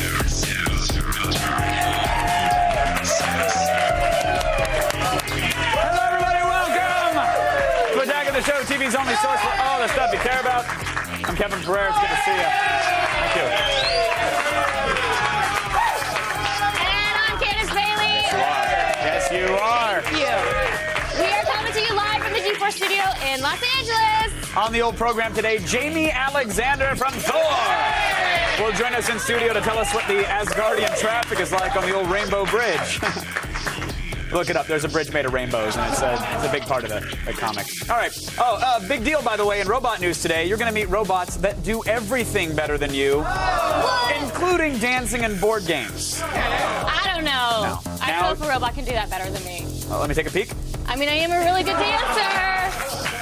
Hello, everybody. Welcome to Attack of the Show, TV's only source for all the stuff you care about. I'm Kevin Pereira. It's good to see you. Thank you. And I'm Candace Bailey. Yes, you are. Thank you. We are coming to you live from the G4 studio in Los Angeles. On the old program today, Jamie Alexander from Thor will join us in studio to tell us what the Asgardian traffic is like on the old Rainbow Bridge. Look it up. There's a bridge made of rainbows, and it's a big part of the comic. All right. Oh, big deal, by the way, in robot news today. You're going to meet robots that do everything better than you, including dancing and board games. I don't know. No. I don't know if a robot can do that better than me. Let me take a peek. I mean, I am a really good dancer,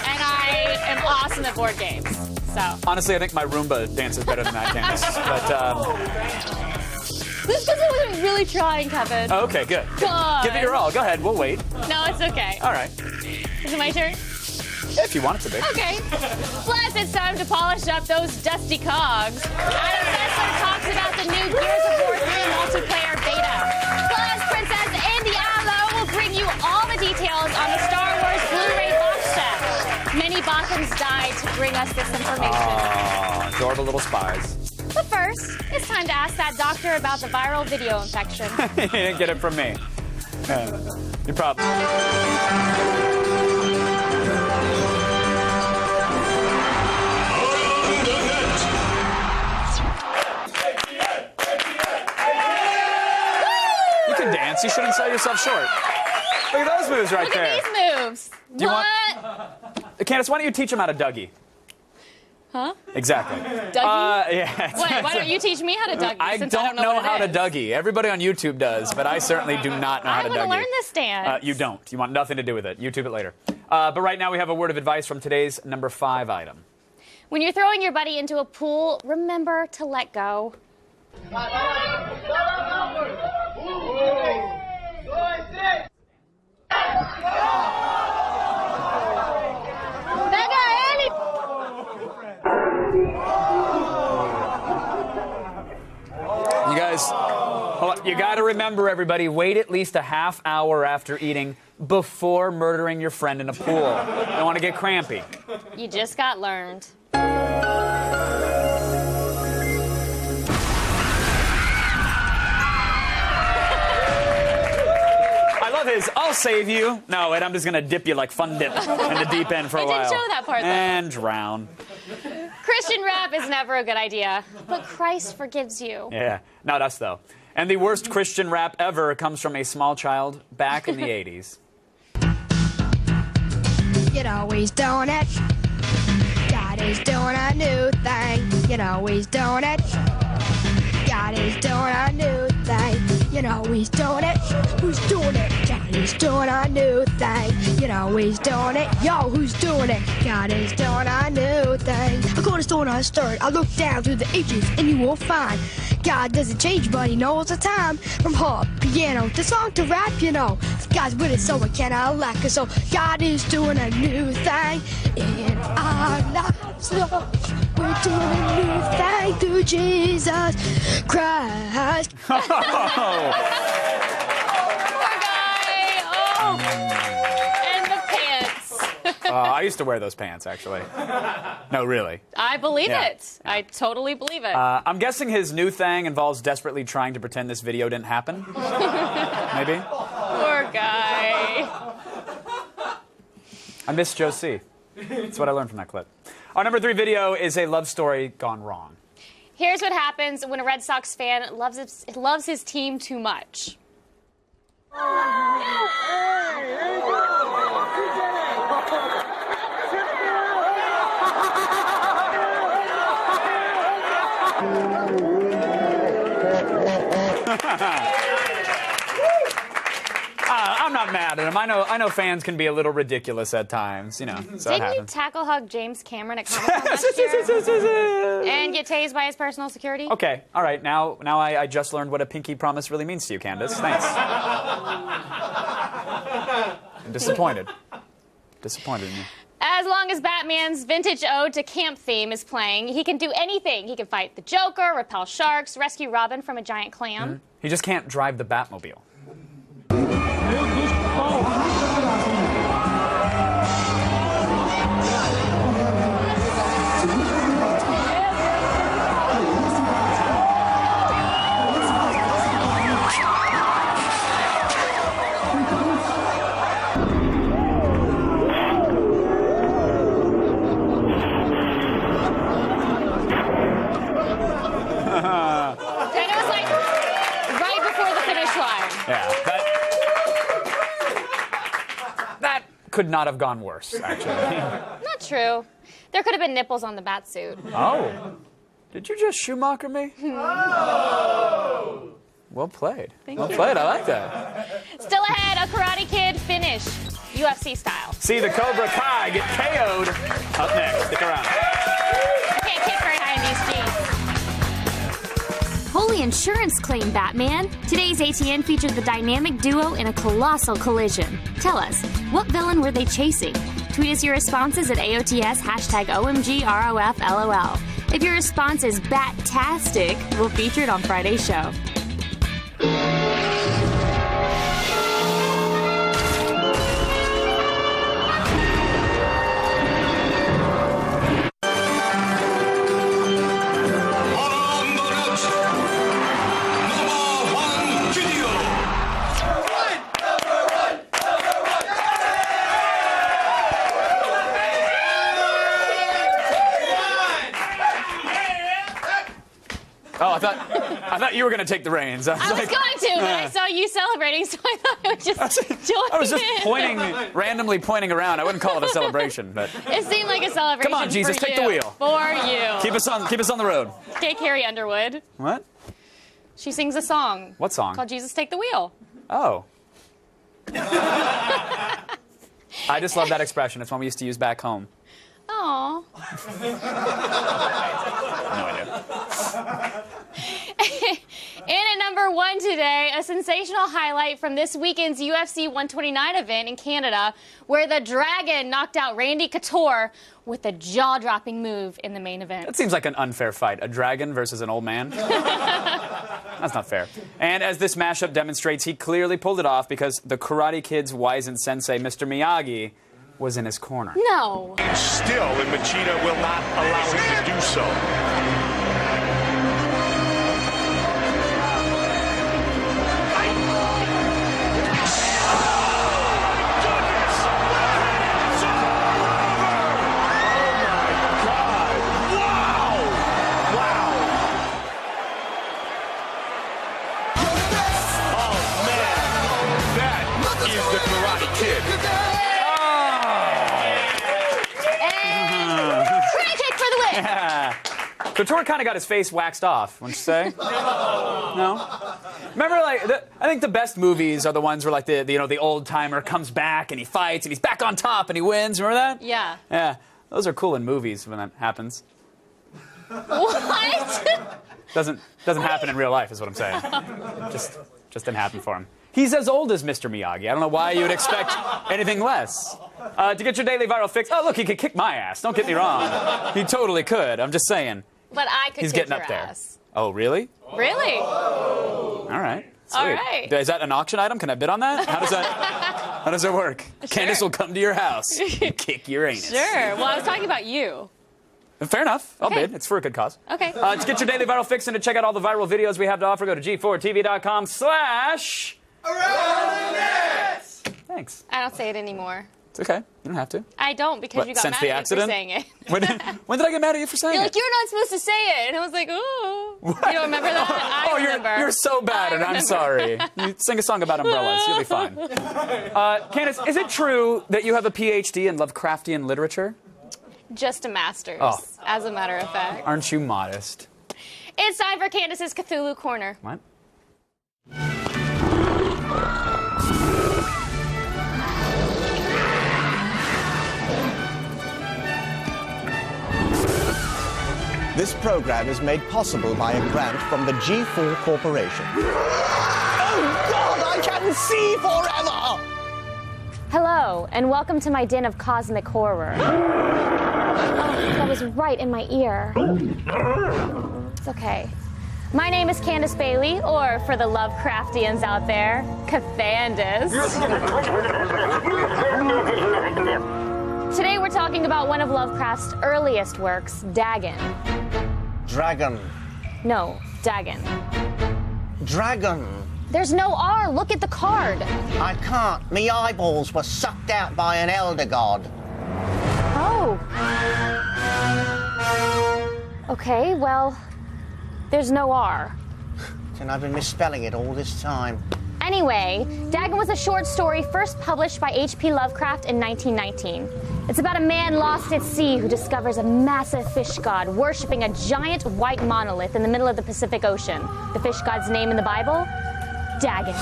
and I am awesome at board games. So. Honestly, I think my Roomba dances better than that, Candace. But, This is because I wasn't really trying, Kevin. okay, good. God. Give it your all. Go ahead. We'll wait. No, it's okay. All right. Is it my turn? If you want it to be. Okay. Plus, it's time to polish up those dusty cogs. Adam Sessler talks about the new Gears of War 3 multiplayer beta. Plus, Princess Indiana will bring you all the details on the Star Wars Blu-ray box set. Many Bothams died to bring us this information. Aww, adorable little spies. But first, it's time to ask that doctor about the viral video infection. You didn't get it from me. You probably... You can dance. You shouldn't sell yourself short. Look at those moves right Look there. at these moves. you What? Candace, why don't you teach them how to Dougie? Huh? Exactly. Dougie? Yeah. Wait, why don't you teach me how to Dougie? I since don't know what it how to is? Dougie. Everybody on YouTube does, but I certainly do not know how to Dougie. I want to learn this dance. You don't. You want nothing to do with it. YouTube it later. But right now we have a word of advice from today's number 5 item. When you're throwing your buddy into a pool, remember to let go. You guys, hold on. You got to remember, everybody, wait at least a half hour after eating before murdering your friend in a pool. You don't want to get crampy. You just got learned. I love his, I'll save you. No, wait, I'm just going to dip you like Fun Dip in the deep end for a while. I didn't show that part, though. And drown. Christian rap is never a good idea, but Christ forgives you. Yeah, not us, though. And the worst Christian rap ever comes from a small child back in the 80s. You know he's doing it. God is doing a new thing. You know he's doing it. God is doing a new thing. You know he's doing it. Who's doing it? God is doing a new thing. You know he's doing it. Yo, who's doing it? God is doing a new thing. I go to store and I start. I look down through the ages and you will find God doesn't change, but he knows the time. From harp, piano, to song to rap, you know. God's with it, so I cannot lack it. So God is doing a new thing in our lives, Lord. We're doing a new thing through Jesus Christ. Poor guy. Oh. And the pants. I used to wear those pants, actually. No, really. I believe Yeah. it. I totally believe it. I'm guessing his new thing involves desperately trying to pretend this video didn't happen. Maybe? Poor guy. I miss Joe C. That's what I learned from that clip. Our number 3 video is a love story gone wrong. Here's what happens when a Red Sox fan loves his team too much. I'm not mad at him. I know fans can be a little ridiculous at times, you know. So it Didn't you happens. tackle hug James Cameron at Comic-Con last year? And get tased by his personal security? Okay, all right. Now I just learned what a pinky promise really means to you, Candace. Thanks. I'm disappointed. Disappointed in you. As As long as Batman's vintage ode to camp theme is playing, he can do anything. He can fight the Joker, repel sharks, rescue Robin from a giant clam. He just can't drive the Batmobile. And it was like right before the finish line. Yeah, that could not have gone worse, actually. Not true. There could have been nipples on the bat suit. Oh. Did you just Schumacher me? Oh. Well played. Well played. I like that. Still ahead, a Karate Kid finish, UFC style. See the Cobra Kai get KO'd up next. Stick around. I can't kick very high in these jeans. Holy insurance claim, Batman! Today's ATN featured the dynamic duo in a colossal collision. Tell us, what villain were they chasing? Tweet us your responses at AOTS #OMGROFLOL. If your response is Bat-tastic, we'll feature it on Friday's show. Oh, I thought you were going to take the reins. I was going to, but I saw you celebrating, so I thought I would just join I was just in. randomly pointing around. I wouldn't call it a celebration, but It seemed like a celebration. Come on, Jesus, for take you. the wheel. For you. keep us on the road. Okay, Carrie Underwood. What? She sings a song. What song? Called Jesus Take the Wheel. Oh. I just love that expression. It's one we used to use back home. Aw. No idea. In at number one today, a sensational highlight from this weekend's UFC 129 event in Canada, where the Dragon knocked out Randy Couture with a jaw-dropping move in the main event. That seems like an unfair fight. A dragon versus an old man. That's not fair. And as this mashup demonstrates, he clearly pulled it off because the Karate Kid's wizened sensei, Mr. Miyagi, was in his corner. No. Still, and Machida will not allow him to do so. Couture kind of got his face waxed off, wouldn't you say? No? Remember, like, I think the best movies are the ones where, like, the old timer comes back and he fights and he's back on top and he wins. Remember that? Yeah. Yeah. Those are cool in movies when that happens. What? Doesn't happen in real life, is what I'm saying. Just didn't happen for him. He's as old as Mr. Miyagi. I don't know why you would expect anything less. To get your daily viral fix, oh, look, he could kick my ass. Don't get me wrong. He totally could. I'm just saying. But I could He's kick getting up your there. ass. Oh, really? Really? All right. Sweet. All right. Is that an auction item? Can I bid on that? How does that work? Sure. Candace will come to your house and kick your anus. Sure. Well, I was talking about you. Fair enough. I'll Okay. bid. It's for a good cause. Okay. To get your daily viral fix and to check out all the viral videos we have to offer, go to g4tv.com/ Thanks. I don't say it anymore. It's okay. You don't have to. I don't because What, you got since mad the at me accident? for saying it. When did I get mad at you for saying You're it? like, you're not supposed to say it. And I was like, ooh. You don't remember that? I remember. You're so bad, and I'm remember. sorry. You sing a song about umbrellas. You'll be fine. Candace, is it true that you have a PhD in Lovecraftian literature? Just a master's, Oh. as a matter of fact. Aren't you modest? It's time for Candace's Cthulhu Corner. What? This program is made possible by a grant from the G4 Corporation. Oh, God, I can see forever! Hello, and welcome to my den of cosmic horror. Oh, that was right in my ear. It's okay. My name is Candace Bailey, or for the Lovecraftians out there, Cathandus. Today we're talking about one of Lovecraft's earliest works, Dagon. Dragon. No, Dagon. Dragon. There's no R. Look at the card. I can't. Me eyeballs were sucked out by an elder god. Oh. Okay, well, there's no R. And I've been misspelling it all this time. Anyway, Dagon was a short story first published by H.P. Lovecraft in 1919. It's about a man lost at sea who discovers a massive fish god worshipping a giant white monolith in the middle of the Pacific Ocean. The fish god's name in the Bible? Dagon.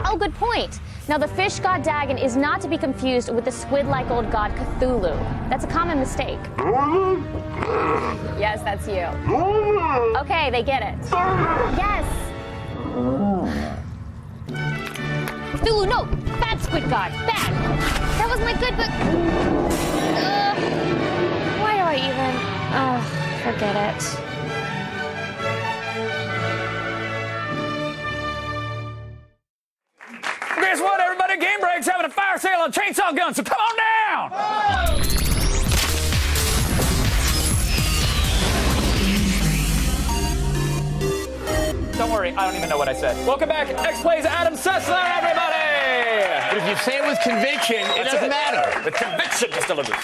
Oh, good point. Now, the fish god Dagon is not to be confused with the squid-like old god Cthulhu. That's a common mistake. Yes, that's you. Okay, they get it. Yes. Cthulhu, no! Bad squid god! Bad! That was my good, but... why do I even... forget it. Guess what, everybody? Game Break's having a fire sale on chainsaw guns, so come on down! Don't worry, I don't even know what I said. Welcome back, X-Play's Adam Sessler, everybody! But if you say it with conviction, it doesn't matter. The conviction just delivers.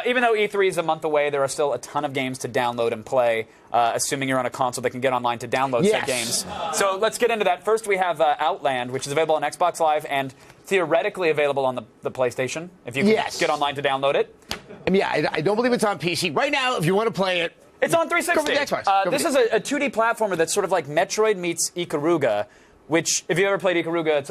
Even though E3 is a month away, there are still a ton of games to download and play, assuming you're on a console that can get online to download said games. So let's get into that. First, we have Outland, which is available on Xbox Live and theoretically available on the PlayStation, if you can get online to download it. I mean, I don't believe it's on PC. Right now, if you want to play it, it's on 360. Go for the Xbox. This is a 2D platformer that's sort of like Metroid meets Ikaruga, which, if you ever played Ikaruga, it's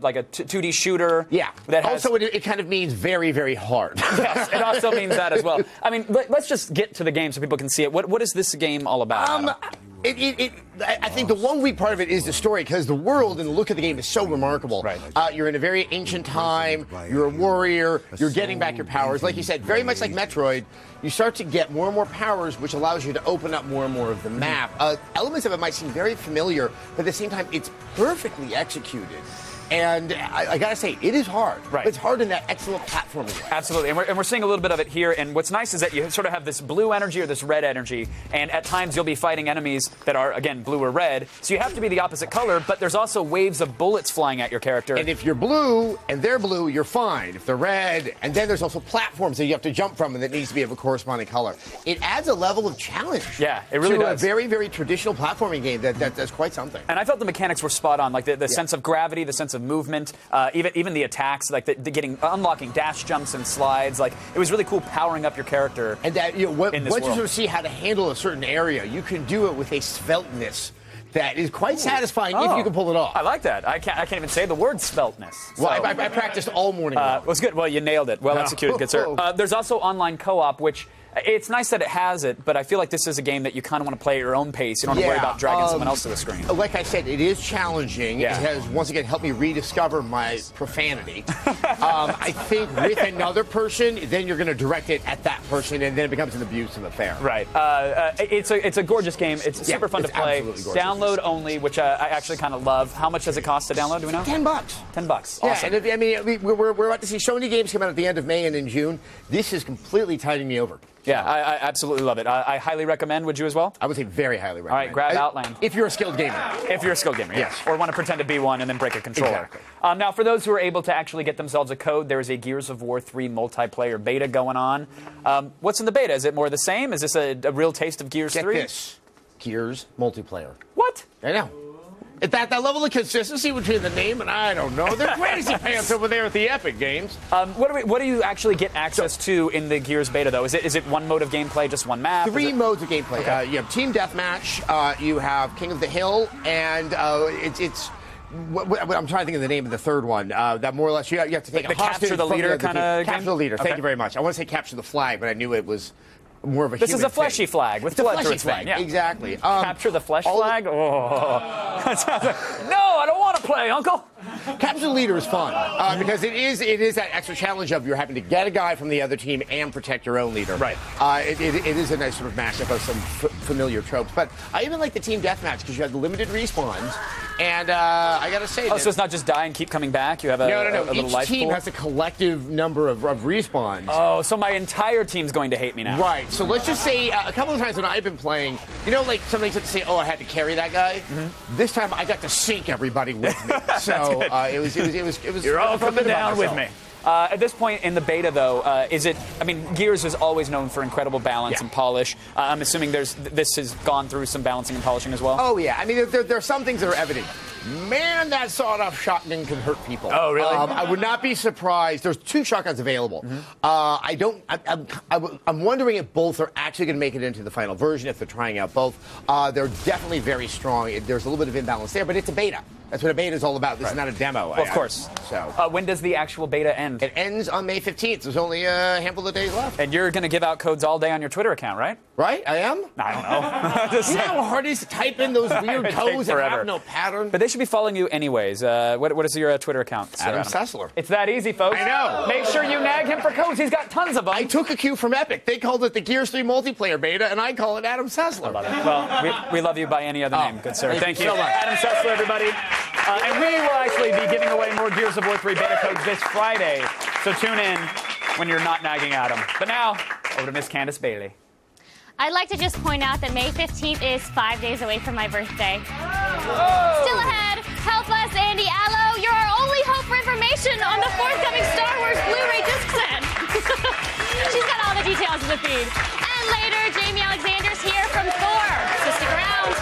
like a 2D shooter. Yeah. That has, also, it kind of means very, very hard. Yes, it also means that as well. I mean, let's just get to the game so people can see it. What is this game all about? I think the one weak part of it is the story, because the world and the look of the game is so remarkable. Right. You're in a very ancient time. You're a warrior. You're getting back your powers. Like you said, very much like Metroid, you start to get more and more powers, which allows you to open up more and more of the map. Elements of it might seem very familiar, but at the same time, it's perfectly executed. And I gotta say, it is hard. Right. It's hard in that excellent platforming way. Absolutely, and we're seeing a little bit of it here. And what's nice is that you sort of have this blue energy or this red energy, and at times you'll be fighting enemies that are, again, blue or red. So you have to be the opposite color, but there's also waves of bullets flying at your character. And if you're blue and they're blue, you're fine. If they're red, and then there's also platforms that you have to jump from, and that needs to be of a corresponding color. It adds a level of challenge. Yeah, it really does. To a very, very traditional platforming game that's quite something. And I felt the mechanics were spot on, like the sense of gravity, the sense of movement. Even the attacks, like unlocking dash jumps and slides, like it was really cool powering up your character. And that once you world. sort of see how to handle a certain area, you can do it with a svelteness that is quite satisfying if you can pull it off. I like that. I can't even say the word sveltness. Well, I practiced all morning. It was good. Well, you nailed it. Well executed, good sir. There's also online co-op, which. It's nice that it has it, but I feel like this is a game that you kind of want to play at your own pace. You don't have to worry about dragging someone else to the screen. Like I said, it is challenging. Yeah. It has, once again, helped me rediscover my profanity. I think with another person, then you're going to direct it at that person, and then it becomes an abusive affair. Right. It's a gorgeous game. It's super fun to play. Download only, which I actually kind of love. How much does it cost to download? Do we know? $10. $10. Awesome. Yeah, and we're about to see so many games come out at the end of May and in June. This is completely tiding me over. Yeah, I absolutely love it. I highly recommend. Would you as well? I would say very highly recommend. All right, grab Outland. If you're a skilled gamer. If you're a skilled gamer, yes. Or want to pretend to be one and then break a controller. Exactly. Now, for those who are able to actually get themselves a code, there is a Gears of War 3 multiplayer beta going on. What's in the beta? Is it more the same? Is this a real taste of Gears 3? Get this. Gears multiplayer. What? I know. At that level of consistency between the name and I don't know. They're crazy pants over there at the Epic Games. What do you actually get access to in the Gears beta, though? Is it one mode of gameplay, just one map? 3 modes of gameplay. Okay. You have Team Deathmatch, you have King of the Hill, and it's I'm trying to think of the name of the third one. That more or less you have to take the a hostage capture the leader kind of game? Capture the leader. Okay. Thank you very much. I want to say capture the flag, but I knew it was more of a This human is a fleshy thing. flag with It's a blood through fleshy its vein. thing. Yeah. Exactly. Capture the flesh flag? Oh. No, I don't want to play, Uncle. Capture the leader is fun because it is that extra challenge of you're having to get a guy from the other team and protect your own leader. Right. It is a nice sort of mashup of some familiar tropes. But I even like the team deathmatch because you have the limited respawns. And I got to say, Oh, so it's not just die and keep coming back? You have a, no. a little Each life team pool? has a collective number of respawns. Oh, so my entire team's going to hate me now. Right. So let's just say a couple of times when I've been playing, like somebody said to say, "Oh, I had to carry that guy." Mm-hmm. This time I got to sink everybody with me. So it was. You're all coming down with me. At this point in the beta, though, Gears is always known for incredible balance and polish. I'm assuming this has gone through some balancing and polishing as well? Oh, yeah. I mean, there are some things that are evident. Man, that sawed-off shotgun can hurt people. Oh, really? I would not be surprised. There's 2 shotguns available. Mm-hmm. I'm wondering if both are actually going to make it into the final version, if they're trying out both. They're definitely very strong. There's a little bit of imbalance there, but it's a beta. That's what a beta is all about. This is not a demo. Well, of course. When does the actual beta end? It ends on May 15th. There's only a handful of days left. And you're going to give out codes all day on your Twitter account, right? Right? I am? I don't know. You know how hard it is to type in those weird codes that have no pattern? But they should be following you anyways. What is your Twitter account? Adam Sessler. It's that easy, folks. I know. Make sure you nag him for codes. He's got tons of them. I took a cue from Epic. They called it the Gears 3 multiplayer beta, and I call it Adam Sessler. I love it. Well, we love you by any other name, good sir. Thank you. So much. Adam Sessler, everybody. And we will actually be giving away more Gears of War 3 beta codes this Friday. So tune in when you're not nagging Adam. But now, over to Miss Candace Bailey. I'd like to just point out that May 15th is 5 days away from my birthday. Oh. Still ahead, help us, Andy Allo. You're our only hope for information on the forthcoming Star Wars Blu-ray disc set. She's got all the details in the feed. And later, Jamie Alexander's here from Thor. So stick around.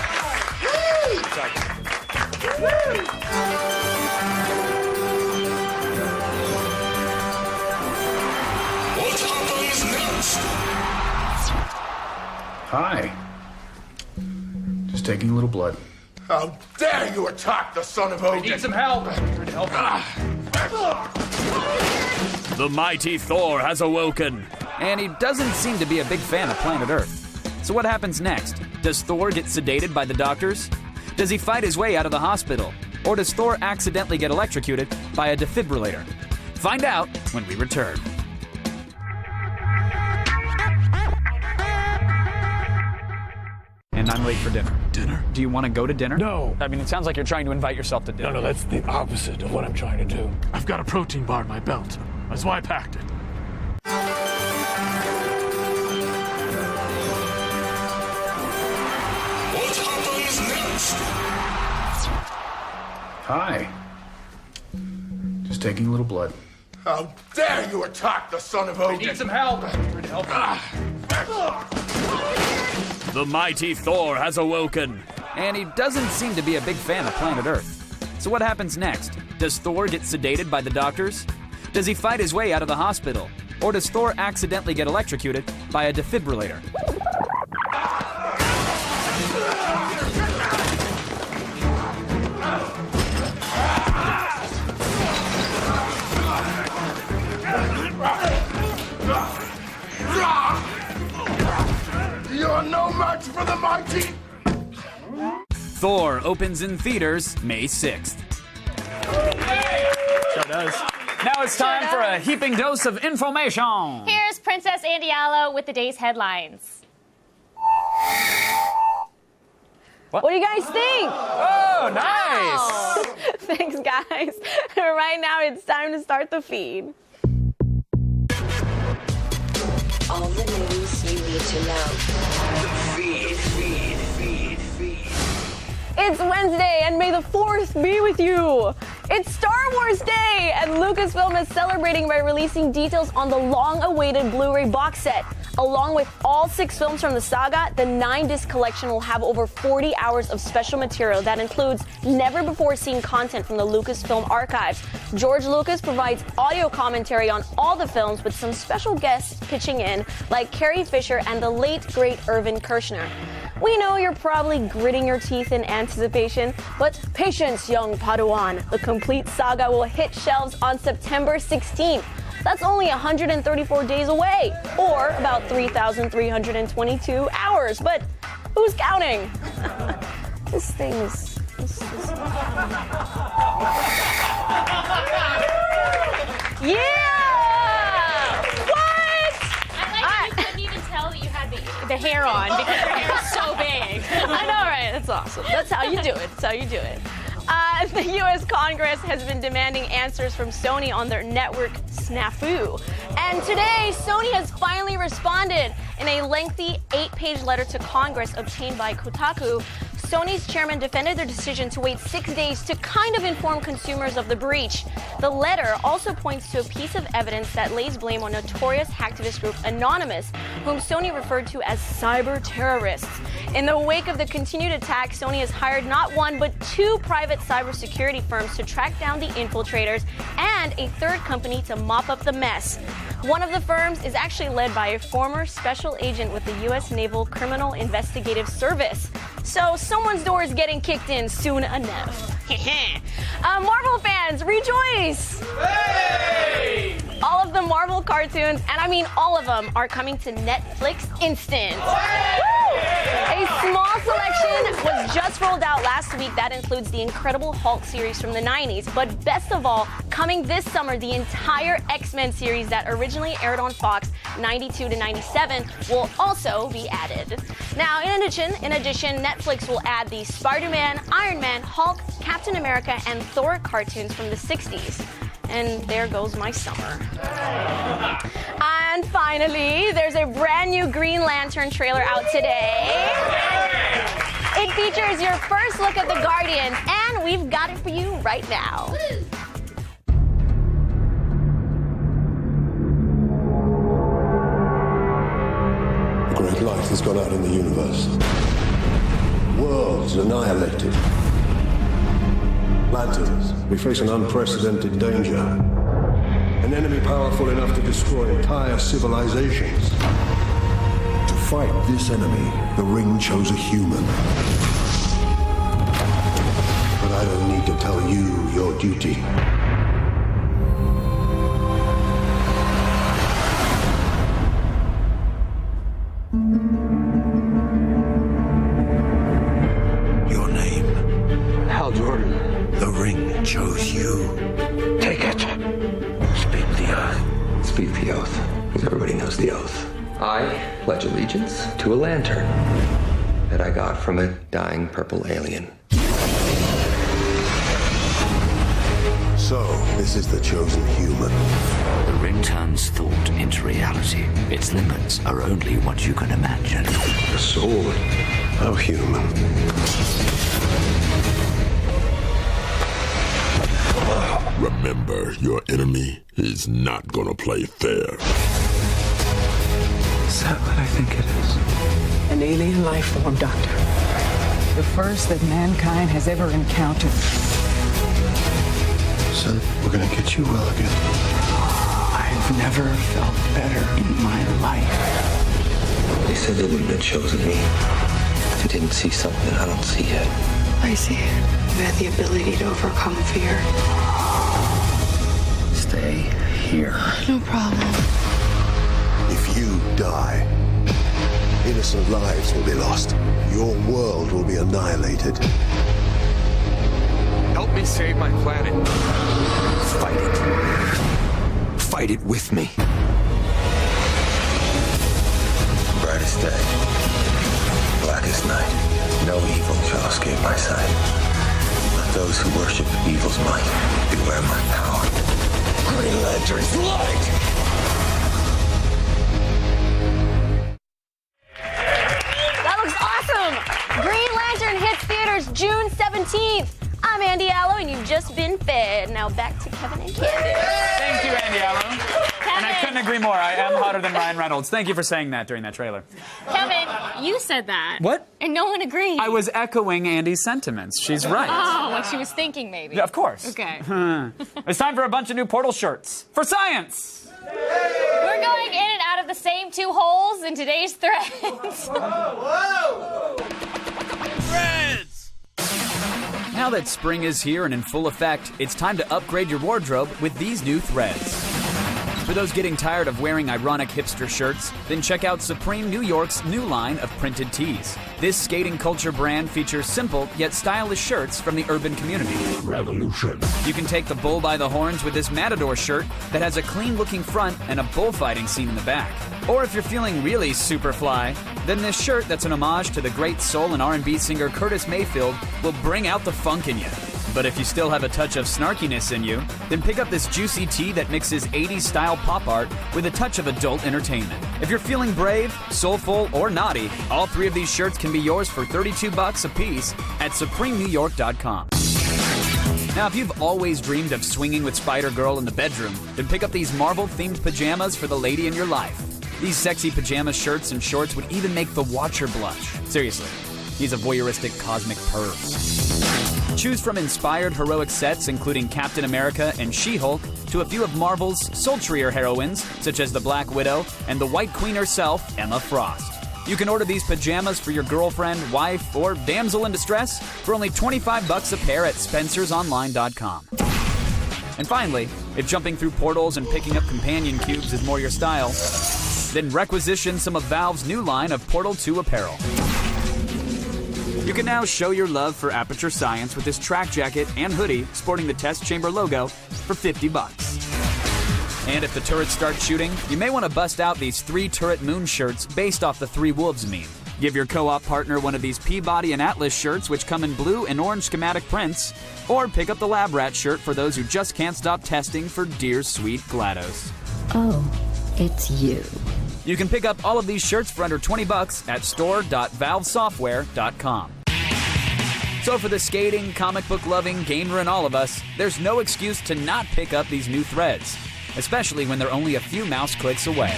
What happens next? Hi. Just taking a little blood. How dare you attack the son of Odin? Need some help. The mighty Thor has awoken, and he doesn't seem to be a big fan of planet Earth. So what happens next? Does Thor get sedated by the doctors? Does he fight his way out of the hospital? Or does Thor accidentally get electrocuted by a defibrillator? Find out when we return. And I'm late for dinner. Dinner? Do you want to go to dinner? No. I mean, it sounds like you're trying to invite yourself to dinner. No, that's the opposite of what I'm trying to do. I've got a protein bar in my belt. That's why I packed it. What happens next? Hi. Just taking a little blood. How dare you attack the son of Odin? Need some help. The mighty Thor has awoken, and he doesn't seem to be a big fan of planet Earth. So what happens next? Does Thor get sedated by the doctors? Does he fight his way out of the hospital? Or does Thor accidentally get electrocuted by a defibrillator? You're no match for the mighty. Thor opens in theaters May 6th. Sure does. Now it's time for a heaping dose of information. Here's Princess Andy Allo with the day's headlines. What do you guys think? Oh, nice. Thanks, guys. Right now, it's time to start the feed. All the news you need to know. Feed. It's Wednesday, and may the 4th be with you. It's Star Wars Day, and Lucasfilm is celebrating by releasing details on the long-awaited Blu-ray box set. Along with all 6 films from the saga, the 9-disc collection will have over 40 hours of special material that includes never-before-seen content from the Lucasfilm archives. George Lucas provides audio commentary on all the films with some special guests pitching in, like Carrie Fisher and the late, great Irvin Kershner. We know you're probably gritting your teeth in anticipation, but patience, young Padawan. The complete saga will hit shelves on September 16th. That's only 134 days away, or about 3,322 hours. But who's counting? This thing's... Yeah! What? I like that you couldn't even tell that you had the hair on because your hair is so big. I know, right? That's awesome. That's how you do it. That's how you do it. The U.S. Congress has been demanding answers from Sony on their network snafu. And today, Sony has finally responded in a lengthy 8-page letter to Congress obtained by Kotaku. Sony's chairman defended their decision to wait 6 days to kind of inform consumers of the breach. The letter also points to a piece of evidence that lays blame on notorious hacktivist group Anonymous, whom Sony referred to as cyber terrorists. In the wake of the continued attack, Sony has hired not one but 2 private cybersecurity firms to track down the infiltrators and a third company to mop up the mess. One of the firms is actually led by a former special agent with the U.S. Naval Criminal Investigative Service. So someone's door is getting kicked in soon enough. Marvel fans, rejoice! Hey! All of the Marvel cartoons, and I mean all of them, are coming to Netflix Instant. A small selection was just rolled out last week that includes the Incredible Hulk series from the 90s. But best of all, coming this summer, the entire X-Men series that originally aired on Fox 92 to 97 will also be added. Now, in addition, Netflix will add the Spider-Man, Iron Man, Hulk, Captain America, and Thor cartoons from the 60s. And there goes my summer. And finally, there's a brand new Green Lantern trailer out today. It features your first look at the Guardians, and we've got it for you right now. A great light has gone out in the universe. Worlds annihilated. Lanterns, we face an unprecedented danger. An enemy powerful enough to destroy entire civilizations. To fight this enemy, the Ring chose a human. But I don't need to tell you your duty. Your name? Hal Jordan. The Ring chose you. Take it. Speak the oath. Speak the oath, because everybody knows the oath. I pledge allegiance to a lantern that I got from a dying purple alien. So, this is the chosen human. The Ring turns thought into reality. Its limits are only what you can imagine. A sword. How human. Remember, your enemy is not gonna play fair. Is that what I think it is? An alien life form, Doctor. The first that mankind has ever encountered. Son, we're gonna get you well again. I've never felt better in my life. They said they wouldn't have chosen me. If you didn't see something I don't see yet. I see it. You had the ability to overcome fear. Stay here. No problem. If you die, innocent lives will be lost. Your world will be annihilated. Help me save my planet. Fight it. Fight it with me. Brightest day. Blackest night. No evil shall escape my sight. Let those who worship evil's might beware my power. Green Lantern's light! That looks awesome! Green Lantern hits theaters June 17th. I'm Andy Allo, and you've just been fed. Now back to Kevin and Candace. Thank you, Andy Allo. And I couldn't agree more. I am hotter than Ryan Reynolds. Thank you for saying that during that trailer. Kevin, you said that. What? And no one agreed. I was echoing Andy's sentiments. She's right. Oh, what she was thinking, maybe. Yeah, of course. Okay. It's time for a bunch of new Portal shirts. For science! We're going in and out of the same 2 holes in today's threads. Now that spring is here and in full effect, it's time to upgrade your wardrobe with these new threads. For those getting tired of wearing ironic hipster shirts, then check out Supreme New York's new line of printed tees. This skating culture brand features simple yet stylish shirts from the urban community. Revolution. You can take the bull by the horns with this Matador shirt that has a clean-looking front and a bullfighting scene in the back. Or if you're feeling really super fly, then this shirt that's an homage to the great soul and R&B singer Curtis Mayfield will bring out the funk in you. But if you still have a touch of snarkiness in you, then pick up this juicy tee that mixes 80s style pop art with a touch of adult entertainment. If you're feeling brave, soulful, or naughty, all three of these shirts can be yours for $32 a piece at SupremeNewYork.com. Now, if you've always dreamed of swinging with Spider-Girl in the bedroom, then pick up these Marvel-themed pajamas for the lady in your life. These sexy pajama shirts and shorts would even make the watcher blush. Seriously, he's a voyeuristic cosmic perv. Choose from inspired heroic sets including Captain America and She-Hulk to a few of Marvel's sultrier heroines such as the Black Widow and the White Queen herself, Emma Frost. You can order these pajamas for your girlfriend, wife, or damsel in distress for only $25 a pair at spencersonline.com. And finally, if jumping through portals and picking up companion cubes is more your style, then requisition some of Valve's new line of Portal 2 apparel. You can now show your love for Aperture Science with this track jacket and hoodie sporting the test chamber logo for $50. And if the turrets start shooting, you may want to bust out these 3 turret moon shirts based off the 3 wolves meme. Give your co-op partner one of these Peabody and Atlas shirts which come in blue and orange schematic prints, or pick up the Lab Rat shirt for those who just can't stop testing for dear sweet GLaDOS. Oh, it's you. You can pick up all of these shirts for under $20 at store.valvesoftware.com. So for the skating, comic book loving gamer in all of us, there's no excuse to not pick up these new threads, especially when they're only a few mouse clicks away.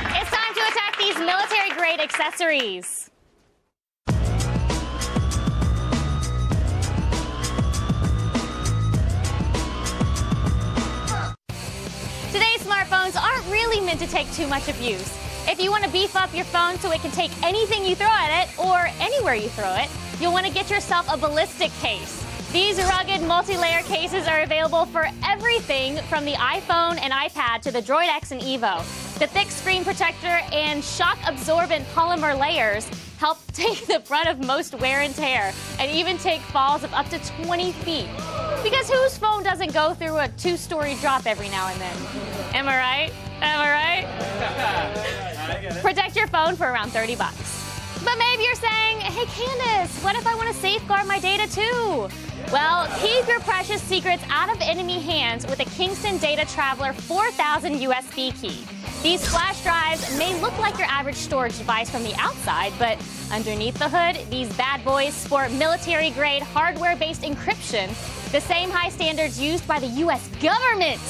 It's time to attack these military-grade accessories. Today's smartphones aren't really meant to take too much abuse. If you want to beef up your phone so it can take anything you throw at it, or anywhere you throw it, you'll want to get yourself a ballistic case. These rugged multi-layer cases are available for everything from the iPhone and iPad to the Droid X and Evo. The thick screen protector and shock-absorbent polymer layers help take the brunt of most wear and tear, and even take falls of up to 20 feet. Because whose phone doesn't go through a 2-story drop every now and then? Am I right? Am I right? Protect your phone for around $30. But maybe you're saying, hey Candace, what if I want to safeguard my data too? Well, keep your precious secrets out of enemy hands with a Kingston Data Traveler 4000 USB key. These flash drives may look like your average storage device from the outside, but underneath the hood, these bad boys sport military-grade hardware-based encryption, the same high standards used by the U.S. government.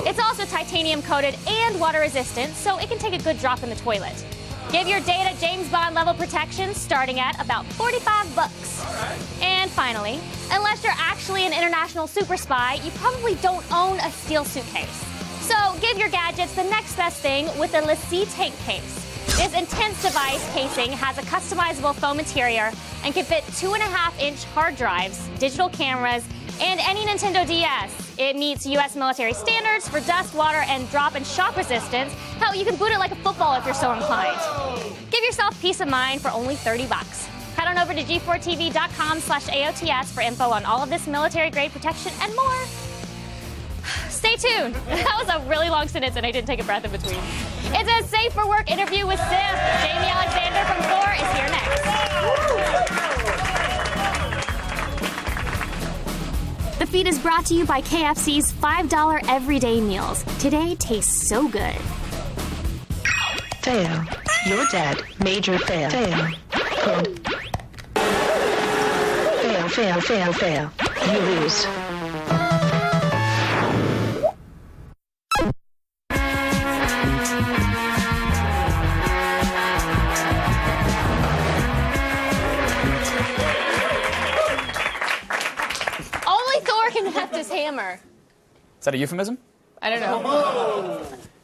It's also titanium-coated and water-resistant, so it can take a good drop in the toilet. Give your data James Bond level protection starting at about $45. And finally, unless you're actually an international super spy, you probably don't own a steel suitcase. So give your gadgets the next best thing with a LaCie tank case. This intense device casing has a customizable foam interior and can fit 2.5-inch hard drives, digital cameras, and any Nintendo DS. It meets U.S. military standards for dust, water, and drop and shock resistance. Hell, you can boot it like a football if you're so inclined. Give yourself peace of mind for only $30. Head on over to g4tv.com/AOTS for info on all of this military-grade protection and more. Stay tuned. That was a really long sentence and I didn't take a breath in between. It's a Safe for Work interview with Sif. Jamie Alexander from Thor is here next. The feed is brought to you by KFC's $5 everyday meals. Today tastes so good. Fail. You're dead. Major fail. Fail. Fail, fail, fail, fail. You lose. His hammer. Is that a euphemism? I don't know.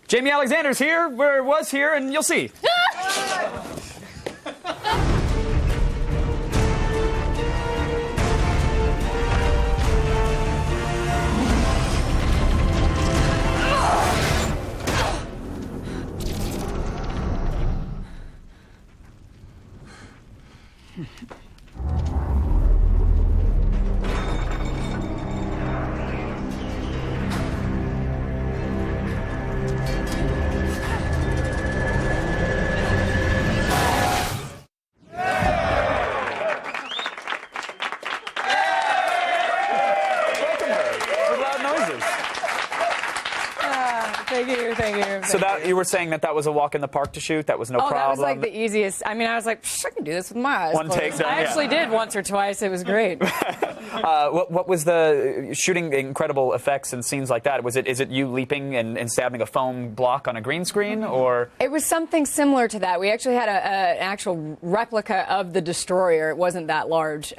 Jamie Alexander's here, where was here, and you'll see. Thank you. So that you were saying that was a walk in the park to shoot? That was no problem? That was like the easiest. I mean, I was like, I can do this with my eyes One closed. take done, I actually did once or twice. It was great. What was the shooting incredible effects and scenes like that? Is it you leaping and stabbing a foam block on a green screen, or? It was something similar to that. We actually had an actual replica of the destroyer. It wasn't that large.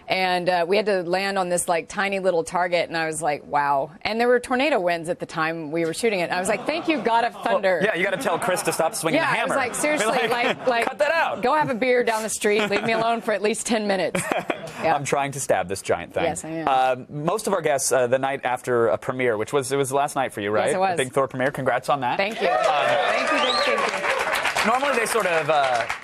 And we had to land on this like tiny little target, and I was like, wow. And there were tornado winds at the time we were shooting it. And I was like, thank you, God of Thunder. Well, yeah, you got to tell Chris to stop swinging the hammer. I was like, seriously, like cut that out. Go have a beer down the street. Leave me alone for at least 10 minutes. Yeah. I'm trying to stab this giant thing. Yes, I am. Most of our guests, the night after a premiere, which was last night for you, right? Yes, it was. Big Thor premiere. Congrats on that. Thank you. Thank you. Normally they sort of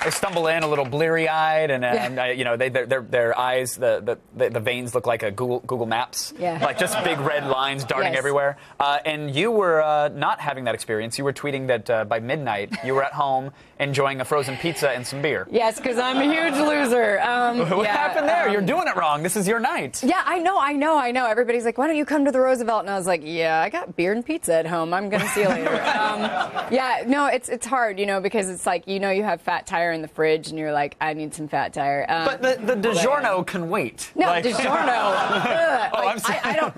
they stumble in a little bleary-eyed, and you know their eyes, the veins look like a Google Maps, like just big red lines darting everywhere. And you were not having that experience. You were tweeting that by midnight you were at home enjoying a frozen pizza and some beer. Yes, because I'm a huge loser. What happened there? You're doing it wrong. This is your night. Yeah, I know. Everybody's like, why don't you come to the Roosevelt? And I was like, yeah, I got beer and pizza at home. I'm going to see you later. Yeah, no, it's hard, you know, because it's like, you know, you have Fat Tire in the fridge, and you're like, I need some Fat Tire. But the DiGiorno can wait. No, like, DiGiorno.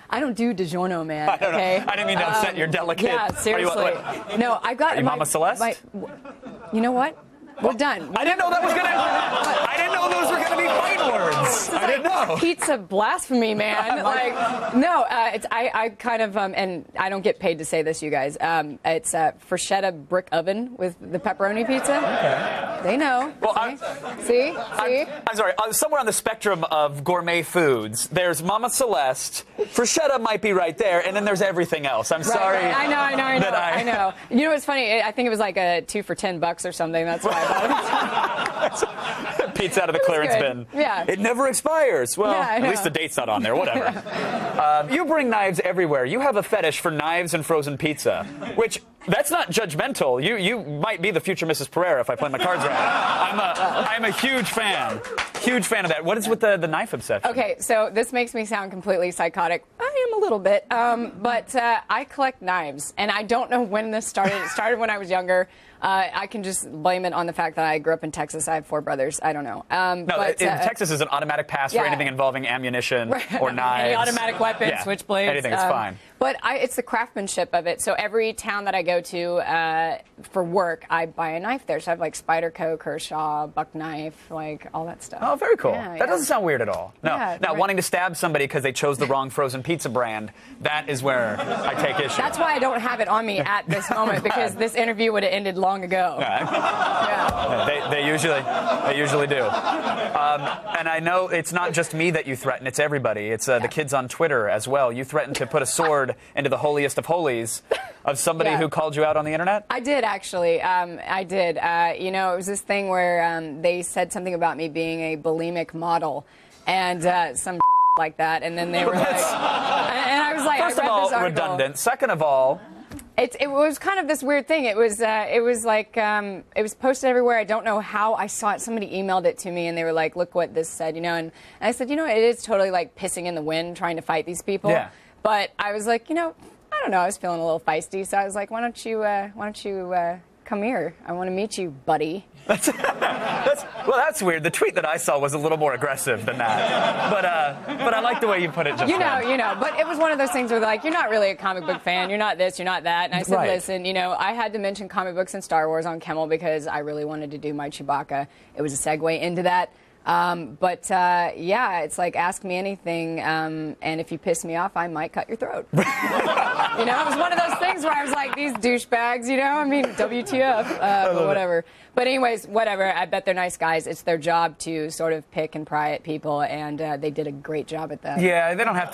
I don't do DiGiorno, man. Okay. I didn't mean to upset your delicate. Yeah, seriously. No, I got. Are you Mama Celeste? You know what? We're done. I didn't know that was gonna. I didn't know those were gonna be fight words. I didn't know. Pizza blasphemy, man. Like, no, it's I kind of and I don't get paid to say this, you guys. It's Freschetta brick oven with the pepperoni pizza. Okay. They know. Well, see. I'm sorry. Somewhere on the spectrum of gourmet foods, there's Mama Celeste. Freschetta might be right there, and then there's everything else. I'm sorry. I know. You know what's funny? I think it was like a 2 for $10 or something. That's why. Pizza out of the clearance bin. Yeah. It never expires. Well, yeah, at least the date's not on there. Whatever. You bring knives everywhere. You have a fetish for knives and frozen pizza, which that's not judgmental. You might be the future Mrs. Pereira if I play my cards right. I'm a huge fan. Huge fan of that. What is with the knife obsession? Okay, so this makes me sound completely psychotic. I am a little bit. But I collect knives, and I don't know when this started. It started when I was younger. I can just blame it on the fact that I grew up in Texas. I have 4 brothers. I don't know. Texas is an automatic pass for anything involving ammunition or knives. Any automatic weapons, switchblades. Anything, it's fine. But it's the craftsmanship of it. So every town that I go to for work, I buy a knife there. So I have like Spyderco, Kershaw, Buck Knife, like all that stuff. Oh, very cool. Yeah, that doesn't sound weird at all. No. Yeah, now, wanting to stab somebody because they chose the wrong frozen pizza brand, that is where I take issue. That's why I don't have it on me at this moment, because this interview would have ended long ago. They usually do. And I know it's not just me that you threaten, it's everybody. It's the kids on Twitter as well. You threatened to put a sword into the holiest of holies of somebody who called you out on the internet? I did, actually. I did. You know, it was this thing where they said something about me being a bulimic model and some like that, and then they were like... and I was like, First I read of all, this article. redundant. Second of all... It was kind of this weird thing. It was like it was posted everywhere. I don't know how I saw it. Somebody emailed it to me, and they were like, "Look what this said," you know. And I said, "You know, it is totally like pissing in the wind trying to fight these people." Yeah. But I was like, you know, I don't know. I was feeling a little feisty, so I was like, "Why don't you come here? I want to meet you, buddy." That's weird. The tweet that I saw was a little more aggressive than that. But I like the way you put it just You know. But it was one of those things where, like, you're not really a comic book fan. You're not this, you're not that. And I said, listen, you know, I had to mention comic books and Star Wars on Kimmel because I really wanted to do my Chewbacca. It was a segue into that. Yeah, it's like, ask me anything, and if you piss me off, I might cut your throat. You know, it was one of those things where I was like, these douchebags, you know, I mean, WTF, but whatever. But anyways, whatever, I bet they're nice guys. It's their job to sort of pick and pry at people, and they did a great job at that. Yeah, they don't have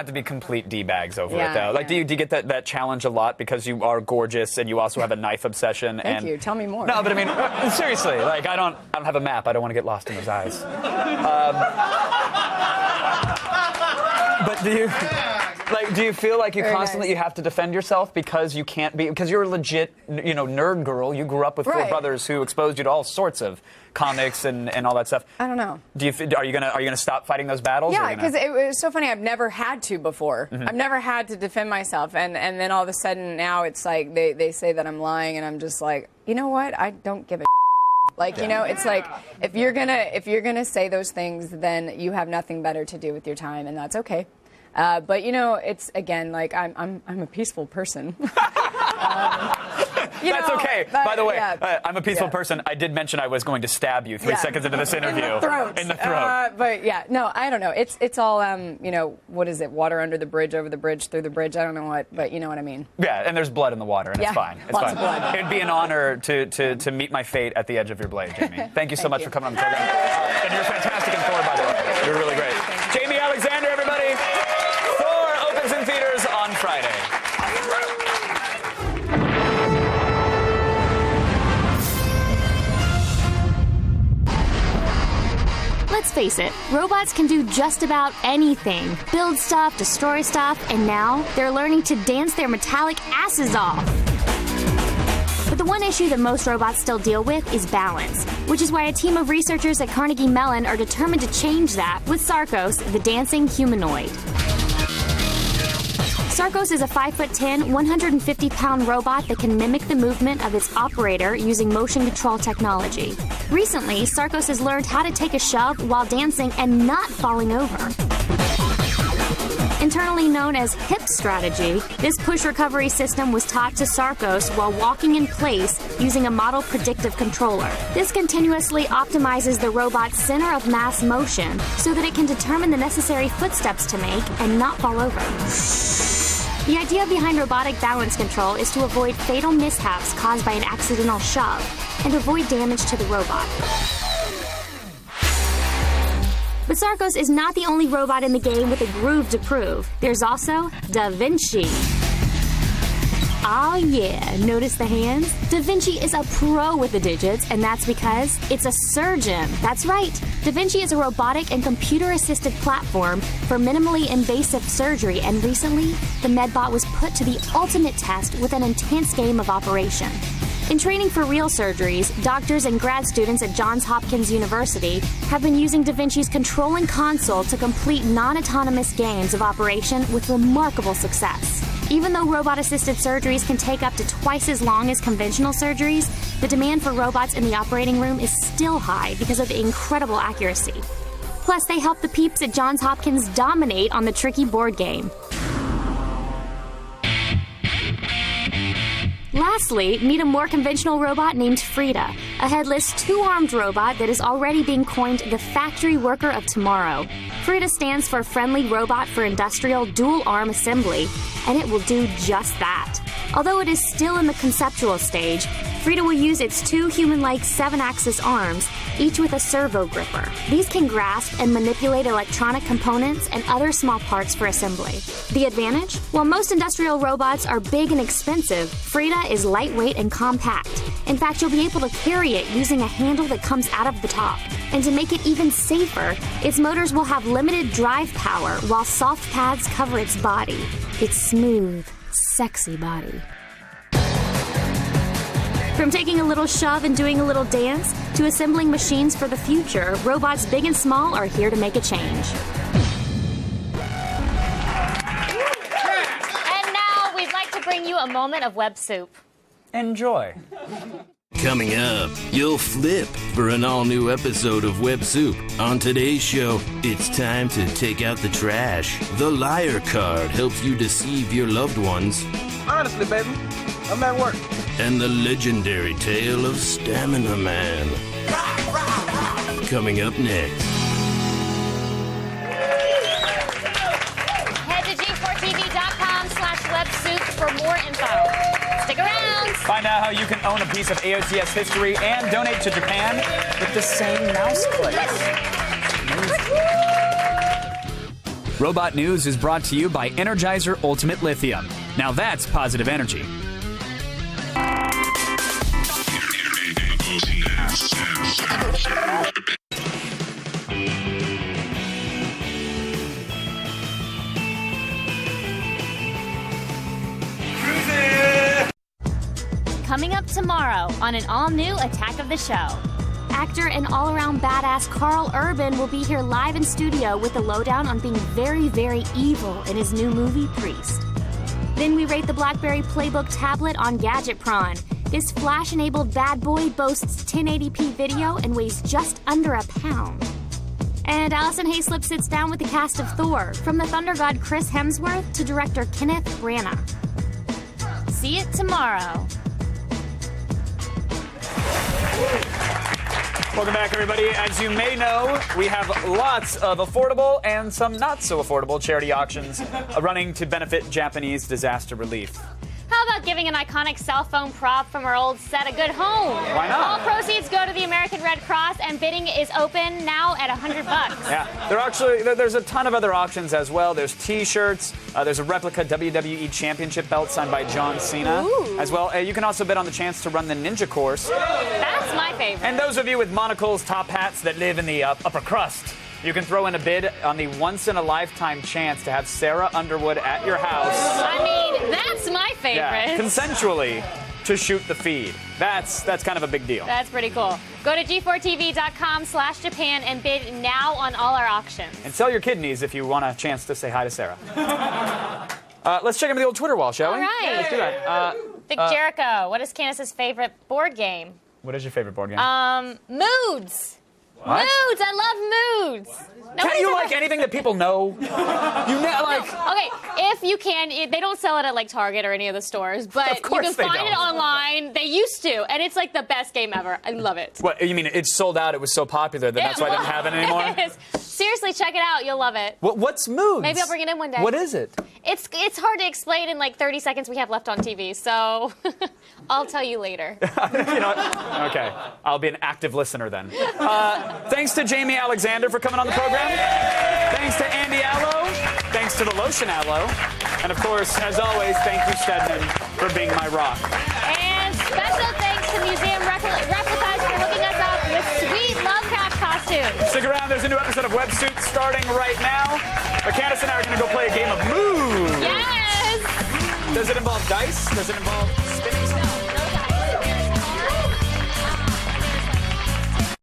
to be complete D-bags over it, though. Like, do you get that challenge a lot because you are gorgeous and you also have a knife obsession? Thank you. Tell me more. No, but I mean, seriously, like, I don't have a map. I don't want to get lost in those eyes. But do you feel like you Very constantly nice. you have to defend yourself because you can't be, because you're a legit, nerd girl. You grew up with four Right. brothers who exposed you to all sorts of comics and all that stuff. I don't know. Are you gonna stop fighting those battles? Yeah, because it was so funny. I've never had to before. Mhm. I've never had to defend myself, and then all of a sudden now it's like they say that I'm lying, and I'm just like, you know what? I don't give a. Like, it's like if you're gonna say those things, then you have nothing better to do with your time, and that's okay. But it's again like I'm a peaceful person. That's okay. By the way, yeah. I'm a peaceful person. I did mention I was going to stab you 3 seconds into this interview. In the throat. But yeah, no, I don't know. It's all what is it? Water under the bridge, over the bridge, through the bridge. I don't know what, but you know what I mean. Yeah, and there's blood in the water, and Yeah, it's fine. It's lots fine. of blood. It'd be an honor to meet my fate at the edge of your blade, Jamie. Thank you so much for coming on the program. And you're fantastic in Thor, by the way. You're really great. Jamie Alexander, everybody. Thor opens in theaters on Friday. Let's face it, robots can do just about anything. Build stuff, destroy stuff, and now they're learning to dance their metallic asses off. But the one issue that most robots still deal with is balance, which is why a team of researchers at Carnegie Mellon are determined to change that with Sarcos, the dancing humanoid. Sarcos is a 5'10", 150-pound robot that can mimic the movement of its operator using motion control technology. Recently, Sarcos has learned how to take a shove while dancing and not falling over. Internally known as HIP strategy, this push recovery system was taught to Sarcos while walking in place using a model predictive controller. This continuously optimizes the robot's center of mass motion so that it can determine the necessary footsteps to make and not fall over. The idea behind robotic balance control is to avoid fatal mishaps caused by an accidental shove and avoid damage to the robot. But Sarcos is not the only robot in the game with a groove to prove. There's also Da Vinci. Oh yeah, notice the hands? Da Vinci is a pro with the digits, and that's because it's a surgeon. That's right. Da Vinci is a robotic and computer-assisted platform for minimally invasive surgery, and recently, the Medbot was put to the ultimate test with an intense game of operation. In training for real surgeries, doctors and grad students at Johns Hopkins University have been using Da Vinci's controlling console to complete non-autonomous games of operation with remarkable success. Even though robot-assisted surgeries can take up to twice as long as conventional surgeries, the demand for robots in the operating room is still high because of the incredible accuracy. Plus, they help the peeps at Johns Hopkins dominate on the tricky board game. Lastly, meet a more conventional robot named Frida, a headless, two-armed robot that is already being coined the factory worker of tomorrow. Frida stands for Friendly Robot for Industrial Dual-Arm Assembly, and it will do just that. Although it is still in the conceptual stage, Frida will use its two human-like 7-axis arms, each with a servo gripper. These can grasp and manipulate electronic components and other small parts for assembly. The advantage? While most industrial robots are big and expensive, Frida is lightweight and compact. In fact, you'll be able to carry it using a handle that comes out of the top. And to make it even safer, its motors will have limited drive power while soft pads cover its body. Its smooth, sexy body. From taking a little shove and doing a little dance to assembling machines for the future, robots big and small are here to make a change. And now we'd like to bring you a moment of web soup. Enjoy. Coming up, you'll flip for an all-new episode of Web Soup. On today's show, it's time to take out the trash. The liar card helps you deceive your loved ones. Honestly, baby, I'm at work. And the legendary tale of Stamina Man. Coming up next. Head to g4tv.com/websoup for more info. Stick around. Find out how you can own a piece of AOTS history and donate to Japan with the same mouse clicks. Robot News is brought to you by Energizer Ultimate Lithium. Now that's positive energy. tomorrow on an all-new Attack of the Show. Actor and all-around badass Carl Urban will be here live in studio with the lowdown on being very, very evil in his new movie, Priest. Then we rate the BlackBerry Playbook tablet on Gadgetron. This flash-enabled bad boy boasts 1080p video and weighs just under a pound. And Allison Hayslip sits down with the cast of Thor, from the Thunder God Chris Hemsworth to director Kenneth Branagh. See it tomorrow. Welcome back, everybody. As you may know, we have lots of affordable and some not so affordable charity auctions running to benefit Japanese disaster relief. How about giving an iconic cell phone prop from our old set a good home? Why not? All proceeds go to the American Red Cross, and bidding is open now at $100. Yeah, there's a ton of other auctions as well. There's T-shirts. There's a replica WWE Championship belt signed by John Cena as well. You can also bid on the chance to run the Ninja Course. That's my favorite. And those of you with monocles, top hats that live in the upper crust, you can throw in a bid on the once-in-a-lifetime chance to have Sarah Underwood at your house. I mean, that's my favorite. Yeah, consensually to shoot the feed. That's kind of a big deal. That's pretty cool. Go to g4tv.com/Japan and bid now on all our auctions. And sell your kidneys if you want a chance to say hi to Sarah. Let's check into the old Twitter wall, shall we? All right. Let's do that. Vic Jericho, what is Candace's favorite board game? What is your favorite board game? Moods. What? Moods. I love moods. Can't you like anything that people know? You know, like. Okay, if you can, they don't sell it at like Target or any of the stores, but you can find it online. They used to, and it's like the best game ever. I love it. What you mean? It's sold out. It was so popular that that's why I didn't have it anymore. Seriously, check it out. You'll love it. What's Moods? Maybe I'll bring it in one day. What is it? It's hard to explain in like 30 seconds we have left on TV, so I'll tell you later. You know what? Okay, I'll be an active listener then. Thanks to Jamie Alexander for coming on the program. Thanks to Andy Allo. Thanks to the Lotion Allo. And of course, as always, thank you, Stedman, for being my rock. And special thanks to Museum Replicas for hooking us up with sweet Lovecraft costumes. Stick around, there's a new episode of Web Suit starting right now. But Candace and I are going to go play a game of Moves. Yes! Does it involve dice? Does it involve spinning?